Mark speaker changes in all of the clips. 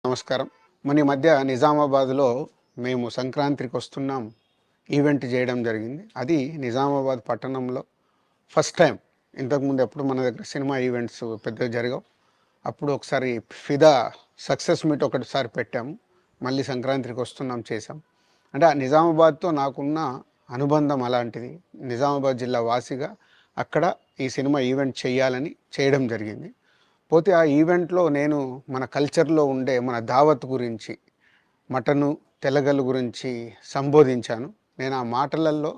Speaker 1: నమస్కారం. ఈ మధ్య నిజామాబాద్‌లో మేము సంక్రాంతికి వస్తున్నాం ఈవెంట్ చేయడం జరిగింది. అది నిజామాబాద్ పట్టణంలో ఫస్ట్ టైం. ఇంతకుముందు ఎప్పుడు మన దగ్గర సినిమా ఈవెంట్స్ పెద్దగా జరగవు. అప్పుడు ఒకసారి ఫిదా సక్సెస్ మీట్ ఒకటిసారి పెట్టాము. మళ్ళీ సంక్రాంతికి వస్తున్నాం చేశాం. అంటే ఆ నిజామాబాద్‌తో నాకున్న అనుబంధం అలాంటిది. నిజామాబాద్ జిల్లా వాసిగా అక్కడ ఈ సినిమా ఈవెంట్ చేయాలని చేయడం జరిగింది. పోతే ఆ ఈవెంట్‌లో నేను మన కల్చర్‌లో ఉండే మన దావత్ గురించి, మటను, తెలగలు గురించి సంబోధించాను. నేను ఆ మాటలల్లో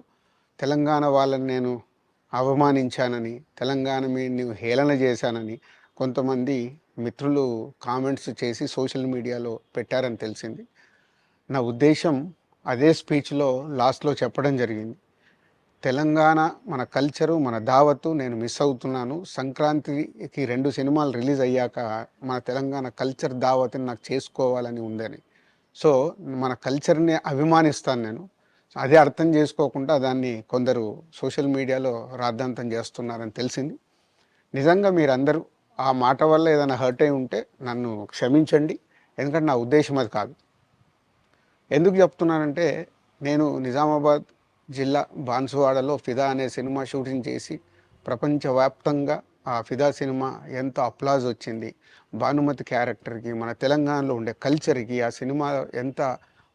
Speaker 1: తెలంగాణ వాళ్ళని నేను అవమానించానని, తెలంగాణ హేళన చేశానని కొంతమంది మిత్రులు కామెంట్స్ చేసి సోషల్ మీడియాలో పెట్టారని తెలిసింది. నా ఉద్దేశ్యం అదే స్పీచ్‌లో లాస్ట్‌లో చెప్పడం జరిగింది. తెలంగాణ మన కల్చరు, మన దావత్తు నేను మిస్ అవుతున్నాను. సంక్రాంతికి 2 సినిమాలు రిలీజ్ అయ్యాక మన తెలంగాణ కల్చర్ దావత్‌ని నాకు చేసుకోవాలని ఉందని. సో, మన కల్చర్‌ని అభిమానిస్తాను నేను. అదే అర్థం చేసుకోకుండా దాన్ని కొందరు సోషల్ మీడియాలో రాద్ధాంతం చేస్తున్నారని తెలిసింది. నిజంగా మీరందరూ ఆ మాట వల్ల ఏదైనా హర్ట్ అయ్యి ఉంటే నన్ను క్షమించండి. ఎందుకంటే నా ఉద్దేశ్యం అది కాదు. ఎందుకు చెప్తున్నానంటే, నేను నిజామాబాద్ జిల్లా బాన్సువాడలో 'ఫిదా' అనే సినిమా షూటింగ్ చేసి ప్రపంచవ్యాప్తంగా ఆ 'ఫిదా' సినిమా ఎంత అప్లాజ్ వచ్చింది. భానుమతి క్యారెక్టర్‌కి, మన తెలంగాణలో ఉండే కల్చర్‌కి ఆ సినిమా ఎంత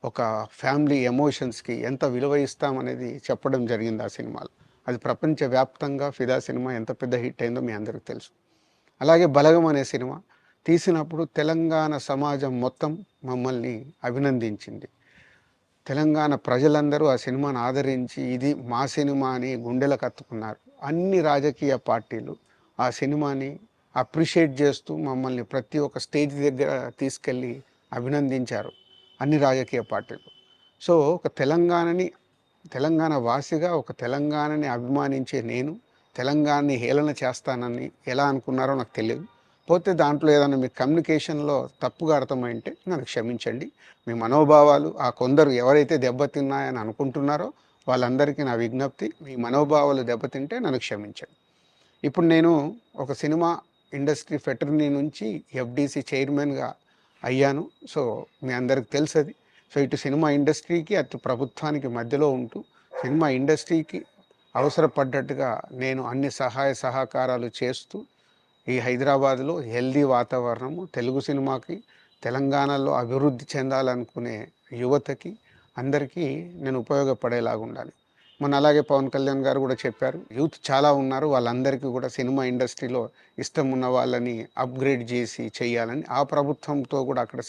Speaker 1: ఒక ఫ్యామిలీ ఎమోషన్స్‌కి ఎంత విలువ ఇస్తామనేది చెప్పడం జరిగింది ఆ సినిమాలో. అది ప్రపంచవ్యాప్తంగా 'ఫిదా' సినిమా ఎంత పెద్ద హిట్ అయిందో మీ అందరికి తెలుసు. అలాగే 'బలగం' అనే సినిమా తీసినప్పుడు తెలంగాణ సమాజం మొత్తం మమ్మల్ని అభినందించింది. తెలంగాణ ప్రజలందరూ ఆ సినిమాను ఆదరించి ఇది మా సినిమా అని గుండెలకు హత్తుకున్నారు. అన్ని రాజకీయ పార్టీలు ఆ సినిమాని అప్రిషియేట్ చేస్తూ మమ్మల్ని ప్రతి ఒక్క స్టేజ్ దగ్గర తీసుకెళ్ళి అభినందించారు. అన్ని రాజకీయ పార్టీలు. సో, ఒక తెలంగాణ వాసిగా ఒక తెలంగాణని అభిమానించే నేను తెలంగాణని హేళన చేస్తానని ఎలా అనుకున్నారో నాకు తెలియదు. పోతే దాంట్లో ఏదైనా మీ కమ్యూనికేషన్‌లో తప్పుగా అర్థమైంటే నన్ను క్షమించండి. మీ మనోభావాలు ఆ కొందరు ఎవరైతే దెబ్బతిన్నాయని అనుకుంటున్నారో వాళ్ళందరికీ నా విజ్ఞప్తి, మీ మనోభావాలు దెబ్బతింటే నన్ను క్షమించండి. ఇప్పుడు నేను ఒక సినిమా ఇండస్ట్రీ ఫెటర్నీ నుంచి ఎఫ్‌డీసీ చైర్మన్‌గా అయ్యాను. సో, మీ అందరికి తెలుసది. సో, ఇటు సినిమా ఇండస్ట్రీకి, అటు ప్రభుత్వానికి మధ్యలో ఉంటూ సినిమా ఇండస్ట్రీకి అవసరపడ్డట్టుగా నేను అన్ని సహాయ సహకారాలు చేస్తూ ఈ హైదరాబాద్‌లో హెల్తీ వాతావరణము, తెలుగు సినిమాకి, తెలంగాణలో అభివృద్ధి చెందాలనుకునే యువతకి, అందరికీ నేను ఉపయోగపడేలాగుండాలి. మొన్న అలాగే పవన్ కళ్యాణ్ గారు గూడా చెప్పారు. యూత్ చాలా ఉన్నారు. వాళ్ళందరికీ గూడా సినిమా ఇండస్ట్రీలో ఇష్టం ఉన్న వాళ్ళని అప్‌గ్రేడ్ జేసి చెయ్యాలని. ఆ ప్రభుత్వంతో గూడా అక్కడ